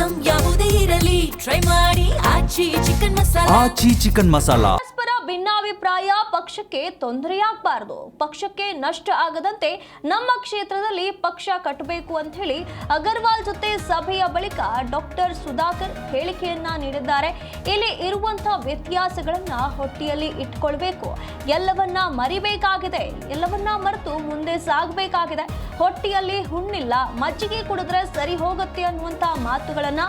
Item ಯಾವುದೇ ಇರಲಿ try ಮಾಡಿ ಆಚಿ ಚಿಕನ್ ಮಸಾಲಾ. ಆಚಿ ಚಿಕನ್ ಮಸಾಲಾ. ಪರಸ್ಪರ ಭಿನ್ನಾಭಿಪ್ರಾಯ ಪಕ್ಷಕ್ಕೆ ತೊಂದರೆಯಾಗಬಾರದು, ಪಕ್ಷಕ್ಕೆ ನಷ್ಟ ಆಗದಂತೆ ನಮ್ಮ ಕ್ಷೇತ್ರದಲ್ಲಿ ಪಕ್ಷ ಕಟ್ಟಬೇಕು ಅಂತ ಹೇಳಿ ಅಗರ್ವಾಲ್ ಜೊತೆ ಸಭೆಯ ಬಳಿಕ ಡಾಕ್ಟರ್ ಸುಧಾಕರ್ ಹೇಳಿಕೆಯನ್ನ ನೀಡಿದ್ದಾರೆ. ಇಲ್ಲಿ ಇರುವಂತಹ ವ್ಯತ್ಯಾಸಗಳನ್ನ ಹೊಟ್ಟೆಯಲ್ಲಿ ಇಟ್ಕೊಳ್ಬೇಕು, ಎಲ್ಲವನ್ನ ಮರಿಬೇಕಾಗಿದೆ, ಎಲ್ಲವನ್ನ ಮರೆತು ಮುಂದೆ ಸಾಗಬೇಕಾಗಿದೆ. ಹೊಟ್ಟೆಯಲ್ಲಿ ಹುಣ್ಣಿಲ್ಲ, ಮಜ್ಜಿಗೆ ಕುಡಿದ್ರೆ ಸರಿ ಹೋಗುತ್ತೆ ಅನ್ನುವಂತ ಮಾತುಗಳನ್ನ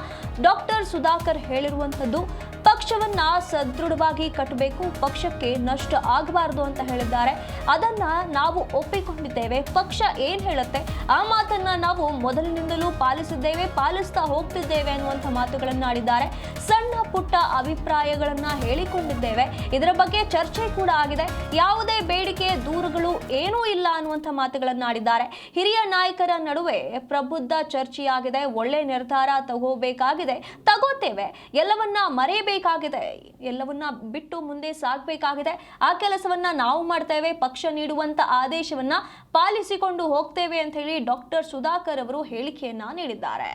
ಡಾಕ್ಟರ್ ಸುಧಾಕರ್ ಹೇಳಿರುವಂತದ್ದು. ಪಕ್ಷವನ್ನ ಸದೃಢವಾಗಿ ಕಟ್ಟಬೇಕು, ಪಕ್ಷಕ್ಕೆ ನಷ್ಟ ಆಗಬಾರದು ಅಂತ ಹೇಳಿದ್ದಾರೆ. ಅದನ್ನ ನಾವು ಒಪ್ಪಿಕೊಂಡಿದ್ದೇವೆ. ಪಕ್ಷ ಏನ್ ಹೇಳುತ್ತೆ ಆ ಮಾತನ್ನ ನಾವು ಮೊದಲಿನಿಂದಲೂ ಪಾಲಿಸಿದ್ದೇವೆ, ಪಾಲಿಸ್ತಾ ಹೋಗ್ತಿದ್ದೇವೆ ಅನ್ನುವಂಥ ಮಾತುಗಳನ್ನ ಆಡಿದ್ದಾರೆ. ಸಣ್ಣ ಪುಟ್ಟ ಅಭಿಪ್ರಾಯಗಳನ್ನ ಹೇಳಿಕೊಂಡಿದ್ದೇವೆ, ಇದರ ಬಗ್ಗೆ ಚರ್ಚೆ ಕೂಡ ಆಗಿದೆ. ಯಾವುದೇ ಬೇಡಿಕೆ ದೂರುಗಳು ಏನೂ ಇಲ್ಲ ಅನ್ನುವಂಥ ಮಾತುಗಳನ್ನ ಆಡಿದ್ದಾರೆ. ಹಿರಿಯ ನಾಯಕರ ನಡುವೆ ಪ್ರಬುದ್ಧ ಚರ್ಚೆಯಾಗಿದೆ, ಒಳ್ಳೆ ನಿರ್ಧಾರ ತಗೋಬೇಕಾಗಿದೆ, ತಗೋತೇವೆ, ಎಲ್ಲವನ್ನ ಮರೆಯಬೇಕಾಗಿದೆ, ಎಲ್ಲವನ್ನ ಬಿಟ್ಟು ಮುಂದೆ ಸಾಗಬೇಕಾಗಿದೆ. ಆ ಕೆಲಸವನ್ನ ನಾವು ಮಾಡ್ತೇವೆ, ಪಕ್ಷ ನೀಡುವಂತ ಆದೇಶವನ್ನ ಪಾಲಿಸಿಕೊಂಡು ಹೋಗ್ತೇವೆ ಅಂತ ಹೇಳಿ ಡಾಕ್ಟರ್ ಸುಧಾಕರ್ ಅವರು ಹೇಳಿಕೆಯನ್ನ ನೀಡಿದ್ದಾರೆ.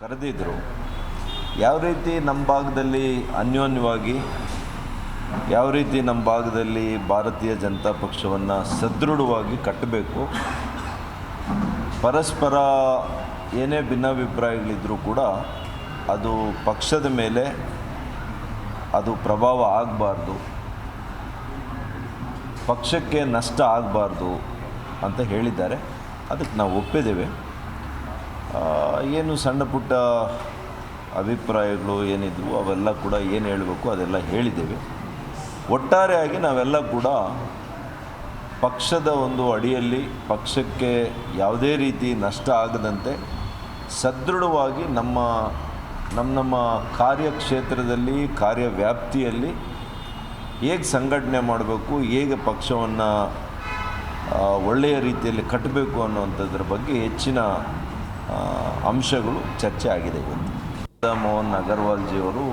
ಕರೆದಿದ್ರು ಯಾವ ರೀತಿ ನಮ್ಮ ಭಾಗದಲ್ಲಿ ಅನ್ಯೋನ್ಯವಾಗಿ, ಯಾವ ರೀತಿ ನಮ್ಮ ಭಾಗದಲ್ಲಿ ಭಾರತೀಯ ಜನತಾ ಪಕ್ಷವನ್ನು ಸದೃಢವಾಗಿ ಕಟ್ಟಬೇಕು, ಪರಸ್ಪರ ಏನೇ ಭಿನ್ನಾಭಿಪ್ರಾಯಗಳಿದ್ದರೂ ಕೂಡ ಅದು ಪಕ್ಷದ ಮೇಲೆ ಅದು ಪ್ರಭಾವ ಆಗಬಾರ್ದು, ಪಕ್ಷಕ್ಕೆ ನಷ್ಟ ಆಗಬಾರ್ದು ಅಂತ ಹೇಳಿದ್ದಾರೆ. ಅದಕ್ಕೆ ನಾವು ಒಪ್ಪಿದ್ದೇವೆ. ಏನು ಸಣ್ಣ ಪುಟ್ಟ ಅಭಿಪ್ರಾಯಗಳು ಏನಿದ್ವು ಅವೆಲ್ಲ ಕೂಡ ಏನು ಹೇಳಬೇಕು ಅದೆಲ್ಲ ಹೇಳಿದ್ದೇವೆ. ಒಟ್ಟಾರೆಯಾಗಿ ನಾವೆಲ್ಲ ಕೂಡ ಪಕ್ಷದ ಒಂದು ಅಡಿಯಲ್ಲಿ ಪಕ್ಷಕ್ಕೆ ಯಾವುದೇ ರೀತಿ ನಷ್ಟ ಆಗದಂತೆ ಸದೃಢವಾಗಿ ನಮ್ಮ ಕಾರ್ಯಕ್ಷೇತ್ರದಲ್ಲಿ, ಕಾರ್ಯವ್ಯಾಪ್ತಿಯಲ್ಲಿ ಹೇಗೆ ಸಂಘಟನೆ ಮಾಡಬೇಕು, ಹೇಗೆ ಪಕ್ಷವನ್ನು ಒಳ್ಳೆಯ ರೀತಿಯಲ್ಲಿ ಕಟ್ಟಬೇಕು ಅನ್ನುವಂಥದ್ರ ಬಗ್ಗೆ ಹೆಚ್ಚಿನ ಅಂಶಗಳು ಚರ್ಚೆ ಆಗಿದೆ. ಇವತ್ತು ಮೋಹನ್ ಅಗರ್ವಾಲ್ಜಿಯವರು